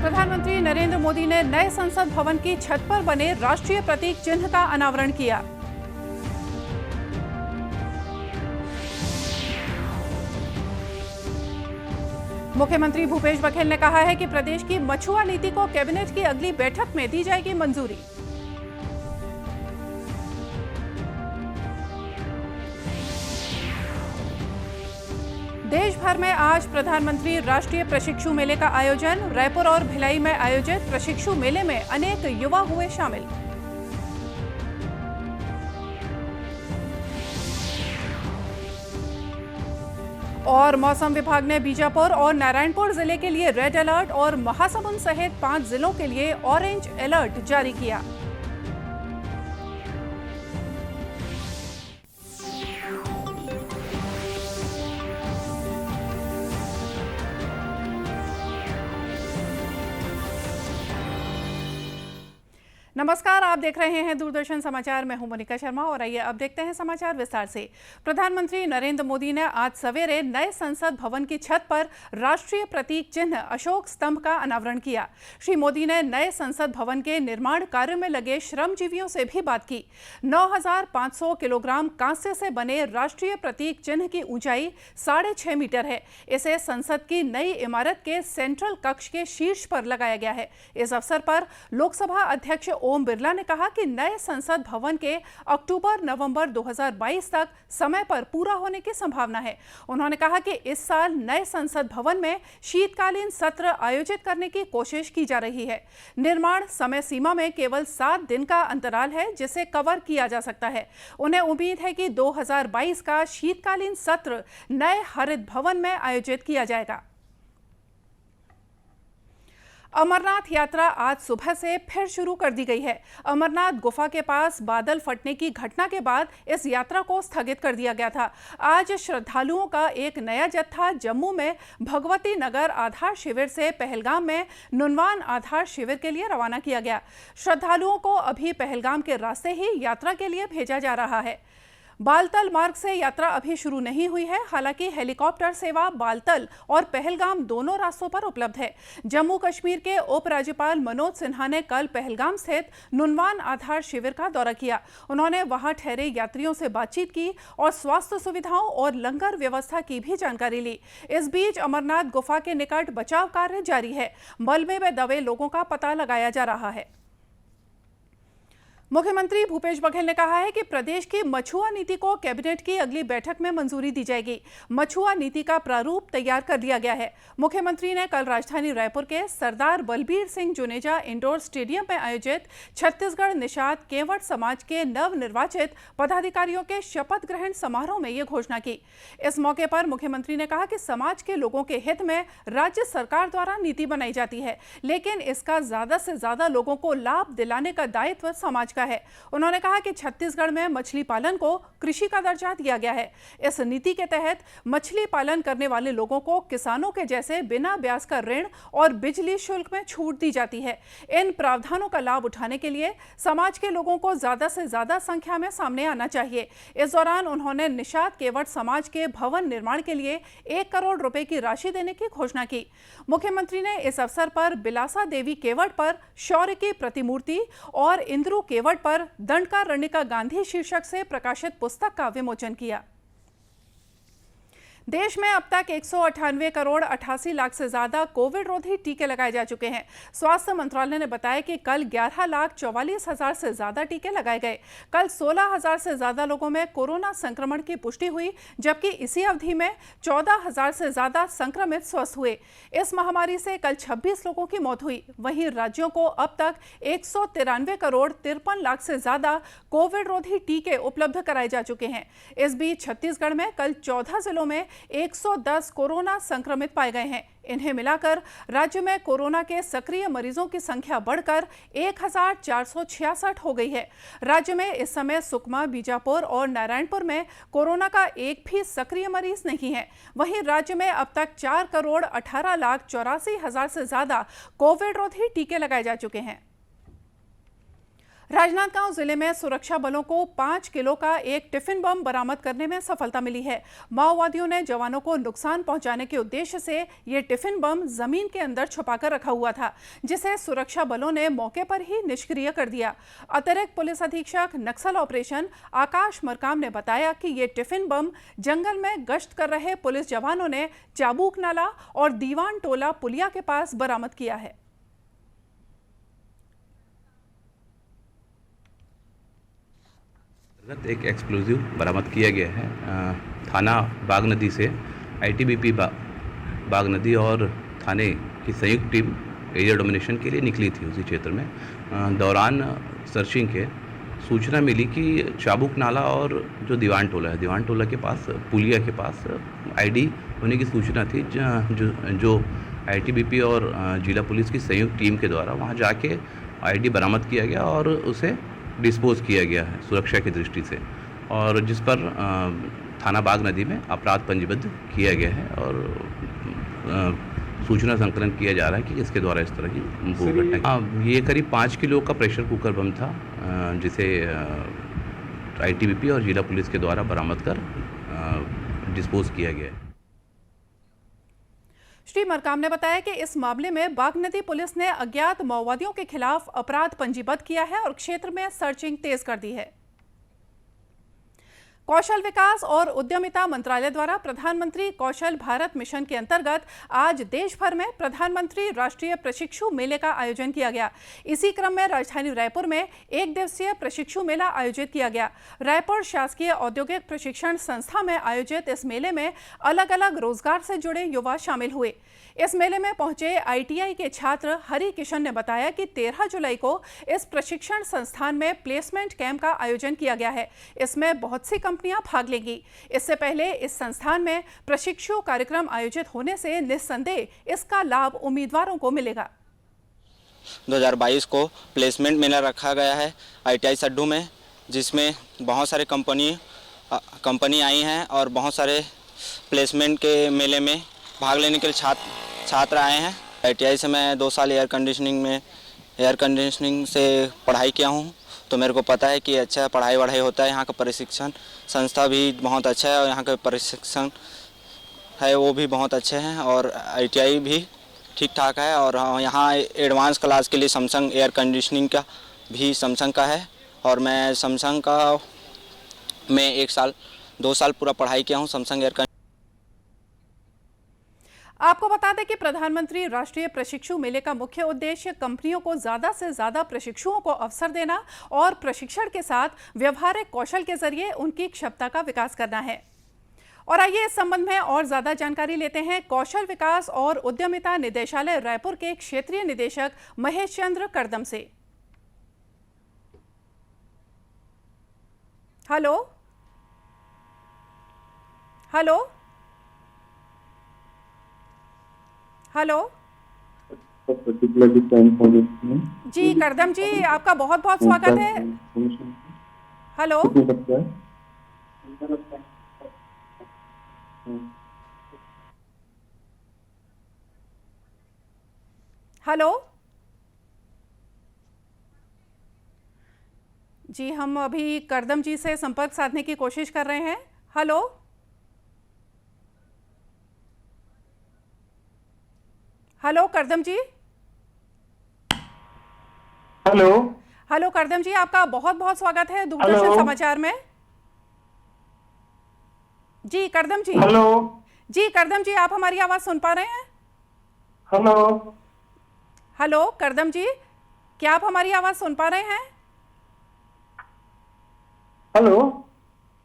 प्रधानमंत्री नरेंद्र मोदी ने नए संसद भवन की छत पर बने राष्ट्रीय प्रतीक चिन्ह का अनावरण किया। मुख्यमंत्री भूपेश बघेल ने कहा है कि प्रदेश की मछुआ नीति को कैबिनेट की अगली बैठक में दी जाएगी मंजूरी। देश भर में आज प्रधानमंत्री राष्ट्रीय प्रशिक्षु मेले का आयोजन। रायपुर और भिलाई में आयोजित प्रशिक्षु मेले में अनेक युवा हुए शामिल। और मौसम विभाग ने बीजापुर और नारायणपुर जिले के लिए रेड अलर्ट और महासमुंद सहित 5 जिलों के लिए ऑरेंज अलर्ट जारी किया। नमस्कार, आप देख रहे हैं दूरदर्शन समाचार। मैं हूं मोनिका शर्मा और आइए अब देखते हैं समाचार विस्तार से। प्रधानमंत्री नरेंद्र मोदी ने आज सवेरे नए संसद भवन की छत पर राष्ट्रीय प्रतीक चिन्ह अशोक स्तंभ का अनावरण किया। श्री मोदी ने नए संसद भवन के निर्माण कार्य में लगे श्रमजीवियों से भी बात की। 9,500 किलोग्राम कांस्य से बने राष्ट्रीय प्रतीक चिन्ह की ऊंचाई 6.5 मीटर है। इसे संसद की नई इमारत के सेंट्रल कक्ष के शीर्ष पर लगाया गया है। इस अवसर पर लोकसभा अध्यक्ष ओम बिरला ने कहा कि नए संसद भवन के अक्टूबर-नवंबर 2022 तक समय पर पूरा होने की संभावना है। उन्होंने कहा कि इस साल नए संसद भवन में शीतकालीन सत्र आयोजित करने की कोशिश की जा रही है। निर्माण समय सीमा में केवल 7 दिन का अंतराल है जिसे कवर किया जा सकता है। उन्हें उम्मीद है कि 2022 का शीतकालीन सत्र नए हरित भवन में आयोजित किया जाएगा। अमरनाथ यात्रा आज सुबह से फिर शुरू कर दी गई है। अमरनाथ गुफा के पास बादल फटने की घटना के बाद इस यात्रा को स्थगित कर दिया गया था। आज श्रद्धालुओं का एक नया जत्था जम्मू में भगवती नगर आधार शिविर से पहलगाम में नुनवान आधार शिविर के लिए रवाना किया गया। श्रद्धालुओं को अभी पहलगाम के रास्ते ही यात्रा के लिए भेजा जा रहा है। बालतल मार्ग से यात्रा अभी शुरू नहीं हुई है। हालांकि हेलीकॉप्टर सेवा बालतल और पहलगाम दोनों रास्तों पर उपलब्ध है। जम्मू कश्मीर के उपराज्यपाल मनोज सिन्हा ने कल पहलगाम स्थित नुनवान आधार शिविर का दौरा किया। उन्होंने वहां ठहरे यात्रियों से बातचीत की और स्वास्थ्य सुविधाओं और लंगर व्यवस्था की भी जानकारी ली। इस बीच अमरनाथ गुफा के निकट बचाव कार्य जारी है। मलबे में दबे लोगों का पता लगाया जा रहा है। मुख्यमंत्री भूपेश बघेल ने कहा है कि प्रदेश की मछुआ नीति को कैबिनेट की अगली बैठक में मंजूरी दी जाएगी। मछुआ नीति का प्रारूप तैयार कर लिया गया है। मुख्यमंत्री ने कल राजधानी रायपुर के सरदार बलबीर सिंह जुनेजा इंडोर स्टेडियम में आयोजित छत्तीसगढ़ निषाद केवट समाज के नवनिर्वाचित पदाधिकारियों के शपथ ग्रहण समारोह में ये घोषणा की। इस मौके पर मुख्यमंत्री ने कहा कि समाज के लोगों के हित में राज्य सरकार द्वारा नीति बनाई जाती है, लेकिन इसका ज्यादा से ज्यादा लोगों को लाभ दिलाने का दायित्व समाज है। उन्होंने कहा कि छत्तीसगढ़ में मछली पालन को कृषि का दर्जा दिया गया है। इस नीति के तहत मछली पालन करने वाले लोगों को किसानों के जैसे बिना ब्याज का ऋण और बिजली शुल्क में छूट दी जाती है। इन प्रावधानों का लाभ उठाने के लिए समाज के लोगों को ज्यादा से ज्यादा संख्या में सामने आना चाहिए। इस दौरान उन्होंने निषाद केवट समाज के भवन निर्माण के लिए 1 करोड़ रुपए की राशि देने की घोषणा की। मुख्यमंत्री ने इस अवसर पर बिलासा देवी केवट पर शौर्य की प्रतिमूर्ति और इंद्रू केवट पर दंडकारण्यका गांधी शीर्षक से प्रकाशित पुस्तक का विमोचन किया। देश में अब तक 198 करोड़ 88 लाख से ज्यादा कोविड रोधी टीके लगाए जा चुके हैं। स्वास्थ्य मंत्रालय ने बताया कि कल 11,44,000 से ज्यादा टीके लगाए गए। कल 16,000 से ज्यादा लोगों में कोरोना संक्रमण की पुष्टि हुई, जबकि इसी अवधि में 14,000 से ज्यादा संक्रमित स्वस्थ हुए। इस महामारी से कल 26 लोगों की मौत हुई। वहीं राज्यों को अब तक 193 करोड़ 53 लाख से ज्यादा कोविड रोधी टीके उपलब्ध कराए जा चुके हैं। इस बीच छत्तीसगढ़ में कल 14 जिलों में 110 कोरोना संक्रमित पाए गए हैं। इन्हें मिलाकर राज्य में कोरोना के सक्रिय मरीजों की संख्या बढ़कर 1,466 हो गई है। राज्य में इस समय सुकमा, बीजापुर और नारायणपुर में कोरोना का एक भी सक्रिय मरीज नहीं है। वहीं राज्य में अब तक 4 करोड़ 18 लाख 84 हजार से ज्यादा कोविड रोधी टीके लगाए जा चुके हैं। राजनांदगांव जिले में सुरक्षा बलों को 5 किलो का एक टिफिन बम बरामद करने में सफलता मिली है। माओवादियों ने जवानों को नुकसान पहुंचाने के उद्देश्य से ये टिफिन बम जमीन के अंदर छुपाकर रखा हुआ था, जिसे सुरक्षा बलों ने मौके पर ही निष्क्रिय कर दिया। अतिरिक्त पुलिस अधीक्षक नक्सल ऑपरेशन आकाश मरकाम ने बताया कि ये टिफिन बम जंगल में गश्त कर रहे पुलिस जवानों ने चाबूक नाला और दीवान टोला पुलिया के पास बरामद किया है। एक एक्सप्लोजिव बरामद किया गया है। थाना बाग नदी से आईटीबीपी बाग नदी और थाने की संयुक्त टीम एरिया डोमिनेशन के लिए निकली थी। उसी क्षेत्र में दौरान सर्चिंग के सूचना मिली कि चाबुक नाला और जो दीवान टोला है, दीवान टोला के पास पुलिया के पास आईडी होने की सूचना थी, जो आईटीबीपी और जिला पुलिस की संयुक्त टीम के द्वारा वहां जाके आईडी बरामद किया गया और उसे डिस्पोज किया गया है सुरक्षा की दृष्टि से, और जिस पर थाना बाग नदी में अपराध पंजीबद्ध किया गया है और सूचना संकलन किया जा रहा है कि इसके द्वारा इस तरह की घटना। ये करीब 5 किलो का प्रेशर कुकर बम था, जिसे आईटीबीपी और जिला पुलिस के द्वारा बरामद कर डिस्पोज किया गया है। श्री मरकाम ने बताया कि इस मामले में बाग नदी पुलिस ने अज्ञात माओवादियों के खिलाफ अपराध पंजीबद्ध किया है और क्षेत्र में सर्चिंग तेज कर दी है। कौशल विकास और उद्यमिता मंत्रालय द्वारा प्रधानमंत्री कौशल भारत मिशन के अंतर्गत आज देश भर में प्रधानमंत्री राष्ट्रीय प्रशिक्षु मेले का आयोजन किया गया। इसी क्रम में राजधानी रायपुर में 1 दिवसीय प्रशिक्षु मेला आयोजित किया गया। रायपुर शासकीय औद्योगिक प्रशिक्षण संस्था में आयोजित इस मेले में अलग अलग रोजगार से जुड़े युवा शामिल हुए। इस मेले में पहुंचे आईटीआई के छात्र हरि किशन ने बताया कि 13 जुलाई को इस प्रशिक्षण संस्थान में प्लेसमेंट कैंप का आयोजन किया गया है। इसमें बहुत सी कंपनियां भाग लेंगी। इससे पहले इस संस्थान में प्रशिक्षु कार्यक्रम आयोजित होने से निस्संदेह इसका लाभ उम्मीदवारों को मिलेगा। 2022 को प्लेसमेंट मेला रखा गया है आईटीआई सड्डू में, जिसमें बहुत सारे कंपनी आई हैं और बहुत सारे प्लेसमेंट के मेले में भाग लेने के लिए छात्र आए हैं। आईटीआई से मैं 2 साल एयर कंडीशनिंग से पढ़ाई किया हूँ, तो मेरे को पता है कि अच्छा पढ़ाई वढ़ाई होता है। यहाँ का प्रशिक्षण संस्था भी बहुत अच्छा है और यहाँ का प्रशिक्षण है वो भी बहुत अच्छे हैं और आईटीआई भी ठीक ठाक है। और यहाँ एडवांस क्लास के लिए सैमसंग एयर कंडीशनिंग का भी सैमसंग का है और मैं सैमसंग का मैं 2 साल पूरा पढ़ाई किया हूँ सैमसंग एयर। आपको बता दें कि प्रधानमंत्री राष्ट्रीय प्रशिक्षु मेले का मुख्य उद्देश्य कंपनियों को ज्यादा से ज्यादा प्रशिक्षुओं को अवसर देना और प्रशिक्षण के साथ व्यवहारिक कौशल के जरिए उनकी क्षमता का विकास करना है। और आइए इस संबंध में और ज्यादा जानकारी लेते हैं कौशल विकास और उद्यमिता निदेशालय रायपुर के क्षेत्रीय निदेशक महेश चंद्र करदम से। हेलो हेलो हेलो जी करदम जी, आपका बहुत बहुत स्वागत है। हेलो हेलो जी, हम अभी करदम जी से संपर्क साधने की कोशिश कर रहे हैं। हेलो हेलो करदम जी। हेलो करदम जी, आपका बहुत बहुत स्वागत है दूरदर्शन समाचार में। जी करदम जी। जी करदम जी, आप हमारी आवाज सुन पा रहे हैं? हेलो करदम जी, क्या आप हमारी आवाज सुन पा रहे हैं?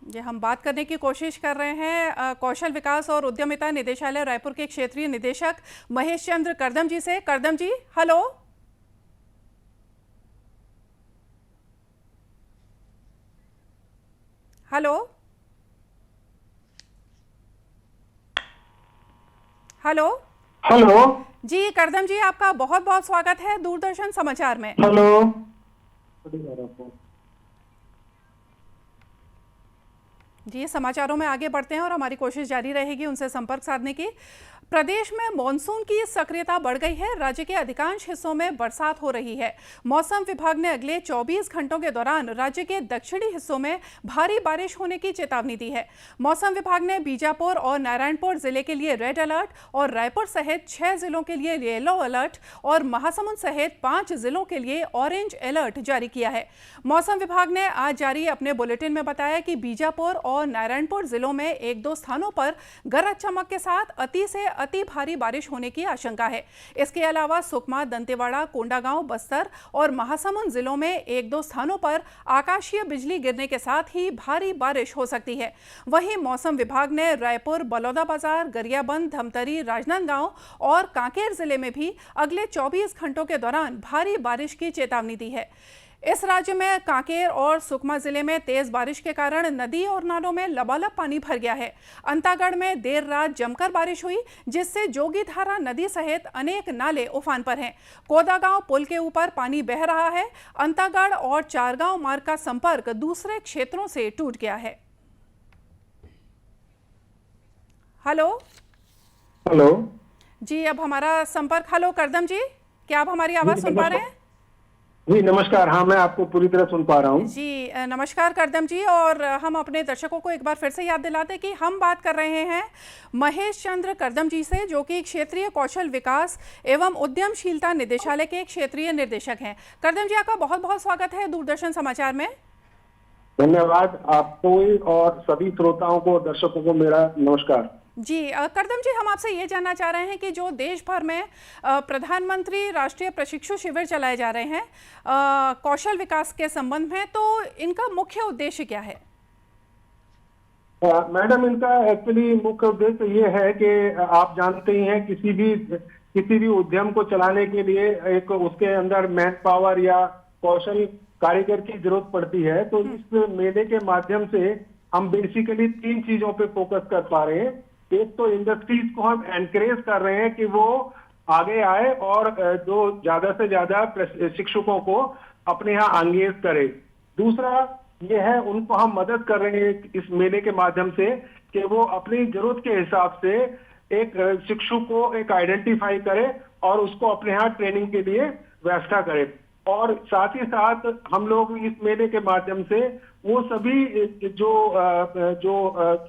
जी, हम बात करने की कोशिश कर रहे हैं कौशल विकास और उद्यमिता निदेशालय रायपुर के क्षेत्रीय निदेशक महेश चंद्र करदम जी से। करदम जी हेलो हेलो हेलो जी करदम जी, आपका बहुत बहुत स्वागत है दूरदर्शन समाचार में। जी, समाचारों में आगे बढ़ते हैं और हमारी कोशिश जारी रहेगी उनसे संपर्क साधने की। प्रदेश में मॉनसून की सक्रियता बढ़ गई है। राज्य के अधिकांश हिस्सों में बरसात हो रही है। मौसम विभाग ने अगले 24 घंटों के दौरान राज्य के दक्षिणी हिस्सों में भारी बारिश होने की चेतावनी दी है। मौसम विभाग ने बीजापुर और नारायणपुर जिले के लिए रेड अलर्ट और रायपुर सहित 6 जिलों के लिए येलो अलर्ट और महासमुंद सहित 5 जिलों के लिए ऑरेंज अलर्ट जारी किया है। मौसम विभाग ने आज जारी अपने बुलेटिन में बताया कि बीजापुर और नारायणपुर जिलों में 1-2 स्थानों पर गरज चमक के साथ अति से अति भारी बारिश होने की आशंका है। इसके अलावा सुकमा, दंतेवाड़ा, कोंडागांव, बस्तर और महासमुंद जिलों में 1-2 स्थानों पर आकाशीय बिजली गिरने के साथ ही भारी बारिश हो सकती है। वहीं मौसम विभाग ने रायपुर, बलौदाबाजार, गरियाबंद, धमतरी, राजनांदगांव और कांकेर जिले में भी अगले 24 घंटों के दौरान भारी बारिश की चेतावनी दी है। इस राज्य में कांकेर और सुकमा जिले में तेज बारिश के कारण नदी और नालों में लबालब पानी भर गया है। अंतागढ़ में देर रात जमकर बारिश हुई, जिससे जोगीधारा नदी सहित अनेक नाले उफान पर हैं। कोदागांव पुल के ऊपर पानी बह रहा है। अंतागढ़ और चारगांव मार्ग का संपर्क दूसरे क्षेत्रों से टूट गया है। हेलो जी, अब हमारा संपर्क। हेलो करदम जी, क्या आप हमारी आवाज सुन पा रहे हैं? जी नमस्कार। हाँ, मैं आपको पूरी तरह सुन पा रहा हूँ। जी नमस्कार करदम जी। और हम अपने दर्शकों को एक बार फिर से याद दिलाते हैं कि हम बात कर रहे हैं महेश चंद्र करदम जी से, जो कि क्षेत्रीय कौशल विकास एवं उद्यमशीलता निदेशालय के क्षेत्रीय निर्देशक हैं। करदम जी, आपका बहुत बहुत स्वागत है दूरदर्शन समाचार में। धन्यवाद आपको और सभी श्रोताओं को, दर्शकों को मेरा नमस्कार। जी करदम जी, हम आपसे ये जानना चाह रहे हैं कि जो देश भर में प्रधानमंत्री राष्ट्रीय प्रशिक्षु शिविर चलाए जा रहे हैं कौशल विकास के संबंध में, तो इनका मुख्य उद्देश्य क्या है? मैडम, इनका एक्चुअली मुख्य उद्देश्य ये है कि आप जानते ही हैं, किसी भी उद्यम को चलाने के लिए एक उसके अंदर मैन पावर या कौशल कारीगर की जरूरत पड़ती है। तो इस मेले के माध्यम से हम बेसिकली 3 चीजों पे फोकस कर पा रहे हैं। एक तो इंडस्ट्रीज को हम एनकरेज कर रहे हैं कि वो आगे आए और जो ज्यादा से ज्यादा शिक्षकों को अपने यहाँ एंगेज करे। दूसरा ये है, उनको हम मदद कर रहे हैं इस मेले के माध्यम से कि वो अपनी जरूरत के हिसाब से एक शिक्षक को एक आइडेंटिफाई करे और उसको अपने यहाँ ट्रेनिंग के लिए व्यवस्था करे। और साथ ही साथ हम लोग इस मेले के माध्यम से वो सभी जो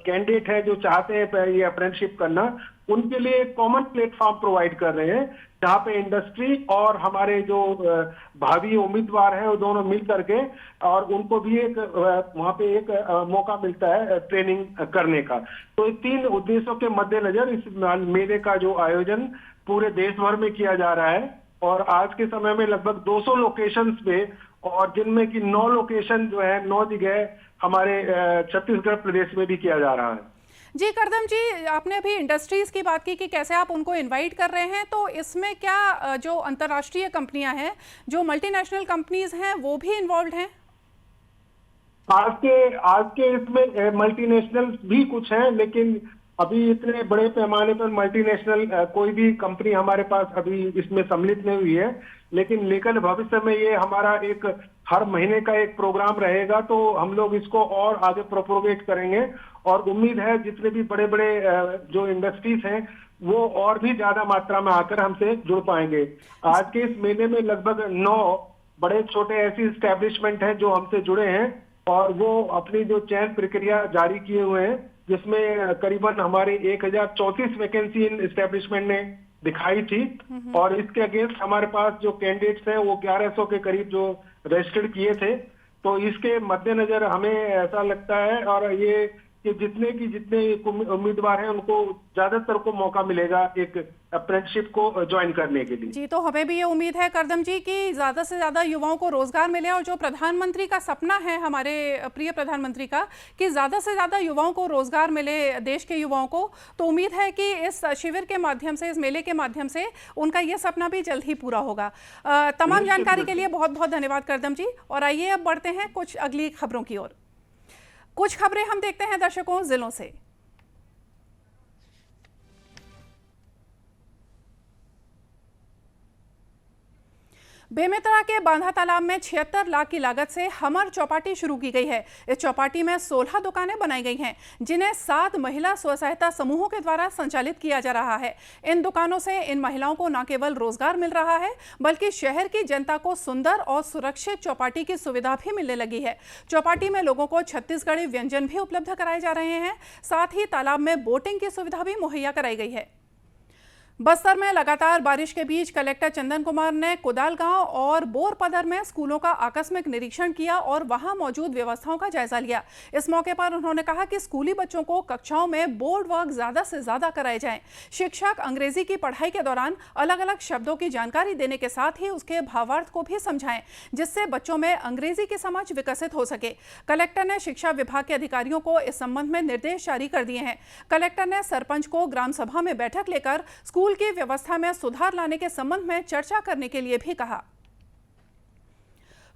कैंडिडेट है जो चाहते हैं ये अप्रेंटिसशिप करना, उनके लिए एक कॉमन प्लेटफॉर्म प्रोवाइड कर रहे हैं, जहाँ पे इंडस्ट्री और हमारे जो भावी उम्मीदवार हैं वो दोनों मिल करके और उनको भी एक वहाँ पे एक मौका मिलता है ट्रेनिंग करने का। तो ये 3 उद्देश्यों के मद्देनजर इस मेले का जो आयोजन पूरे देश भर में किया जा रहा है और आज के समय में लगभग 200 लोकेशंस पे, और जिनमें कि 9 लोकेशन जो है 9 जगह हमारे छत्तीसगढ़ प्रदेश में भी किया जा रहा है। जी करदम जी, आपने अभी इंडस्ट्रीज की बात की कि कैसे आप उनको इनवाइट कर रहे हैं, तो इसमें क्या जो अंतर्राष्ट्रीय कंपनियां हैं, जो मल्टीनेशनल कंपनीज हैं, वो भी इन्वॉल्व हैं? आज के इसमें मल्टीनेशनल भी कुछ हैं, लेकिन अभी इतने बड़े पैमाने पर मल्टीनेशनल कोई भी कंपनी हमारे पास अभी इसमें सम्मिलित नहीं हुई है। लेकिन भविष्य में ये हमारा एक हर महीने का एक प्रोग्राम रहेगा, तो हम लोग इसको और आगे प्रोपोगेट करेंगे और उम्मीद है जितने भी बड़े बड़े जो इंडस्ट्रीज हैं वो और भी ज्यादा मात्रा में आकर हमसे जुड़ पाएंगे। आज के इस मेले में लगभग 9 बड़े छोटे ऐसी एस्टेब्लिशमेंट हैं जो हमसे जुड़े हैं और वो अपनी जो चयन प्रक्रिया जारी किए हुए हैं, जिसमें करीबन हमारे 1034 वैकेंसी इन एस्टेब्लिशमेंट ने दिखाई थी और इसके अगेंस्ट हमारे पास जो कैंडिडेट्स हैं वो 1100 के करीब जो रजिस्टर्ड किए थे। तो इसके मद्देनजर हमें ऐसा लगता है और ये कि जितने उम्मीदवार हैं उनको ज्यादातर को मौका मिलेगा एक अप्रेंटिसशिप को ज्वाइन करने के लिए। जी, तो हमें भी ये उम्मीद है करदम जी कि ज्यादा से ज्यादा युवाओं को रोजगार मिले और जो प्रधानमंत्री का सपना है, हमारे प्रिय प्रधानमंत्री का, कि ज्यादा से ज्यादा युवाओं को रोजगार मिले, देश के युवाओं को, तो उम्मीद है कि इस शिविर के माध्यम से, इस मेले के माध्यम से उनका ये सपना भी जल्द ही पूरा होगा। तमाम जानकारी के लिए बहुत बहुत धन्यवाद करदम जी। और आइए अब बढ़ते हैं कुछ अगली खबरों की ओर। कुछ खबरें हम देखते हैं दर्शकों जिलों से। बेमेतरा के बांधा तालाब में 76 लाख की लागत से हमर चौपाटी शुरू की गई है। इस चौपाटी में 16 दुकानें बनाई गई हैं, जिन्हें 7 महिला स्व सहायता समूहों के द्वारा संचालित किया जा रहा है। इन दुकानों से इन महिलाओं को न केवल रोजगार मिल रहा है, बल्कि शहर की जनता को सुंदर और सुरक्षित चौपाटी की सुविधा भी मिलने लगी है। चौपाटी में लोगों को छत्तीसगढ़ी व्यंजन भी उपलब्ध कराए जा रहे हैं। साथ ही तालाब में बोटिंग की सुविधा भी मुहैया कराई गई है। बस्तर में लगातार बारिश के बीच कलेक्टर चंदन कुमार ने कुदाल गांव और बोरपदर में स्कूलों का आकस्मिक निरीक्षण किया और वहां मौजूद व्यवस्थाओं का जायजा लिया। इस मौके पर उन्होंने कहा कि स्कूली बच्चों को कक्षाओं में बोर्ड वर्क ज्यादा से ज्यादा कराए जाएं। शिक्षक अंग्रेजी की पढ़ाई के दौरान अलग अलग शब्दों की जानकारी देने के साथ ही उसके भावार्थ को भी समझाएं, जिससे बच्चों में अंग्रेजी की समझ विकसित हो सके। कलेक्टर ने शिक्षा विभाग के अधिकारियों को इस संबंध में निर्देश जारी कर दिए हैं। कलेक्टर ने सरपंच को ग्राम सभा में बैठक लेकर स्कूल की व्यवस्था में सुधार लाने के संबंध में चर्चा करने के लिए भी कहा।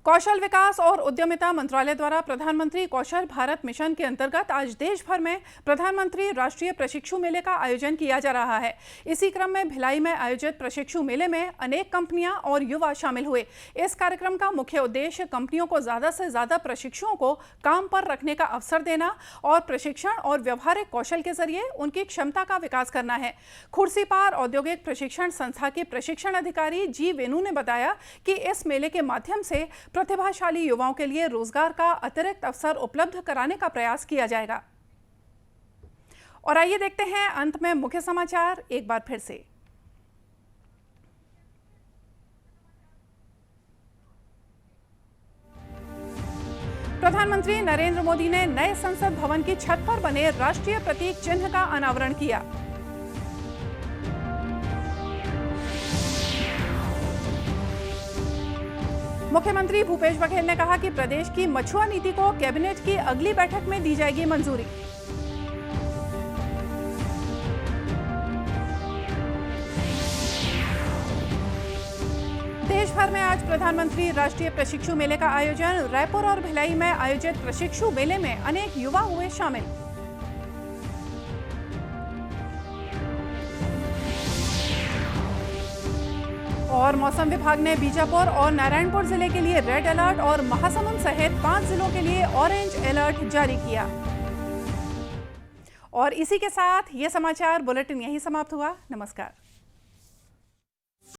कौशल विकास और उद्यमिता मंत्रालय द्वारा प्रधानमंत्री कौशल भारत मिशन के अंतर्गत आज देश भर में प्रधानमंत्री राष्ट्रीय प्रशिक्षु मेले का आयोजन किया जा रहा है। इसी क्रम में भिलाई में आयोजित प्रशिक्षु मेले में अनेक कंपनियां और युवा शामिल हुए। इस कार्यक्रम का मुख्य उद्देश्य कंपनियों को ज्यादा से ज्यादा प्रशिक्षुओं को काम पर रखने का अवसर देना और प्रशिक्षण और व्यवहारिक कौशल के जरिए उनकी क्षमता का विकास करना है। खुर्सीपार औद्योगिक प्रशिक्षण संस्था के प्रशिक्षण अधिकारी जी वेणु ने बताया कि इस मेले के माध्यम से प्रतिभाशाली युवाओं के लिए रोजगार का अतिरिक्त अवसर उपलब्ध कराने का प्रयास किया जाएगा। और आइए देखते हैं अंत में मुख्य समाचार एक बार फिर से। प्रधानमंत्री नरेंद्र मोदी ने नए संसद भवन की छत पर बने राष्ट्रीय प्रतीक चिन्ह का अनावरण किया। मुख्यमंत्री भूपेश बघेल ने कहा कि प्रदेश की मछुआ नीति को कैबिनेट की अगली बैठक में दी जाएगी मंजूरी। देश भर में आज प्रधानमंत्री राष्ट्रीय प्रशिक्षु मेले का आयोजन। रायपुर और भिलाई में आयोजित प्रशिक्षु मेले में अनेक युवा हुए शामिल। और मौसम विभाग ने बीजापुर और नारायणपुर जिले के लिए रेड अलर्ट और महासमुंद सहित 5 जिलों के लिए ऑरेंज अलर्ट जारी किया। और इसी के साथ ये समाचार बुलेटिन यहीं समाप्त हुआ। नमस्कार।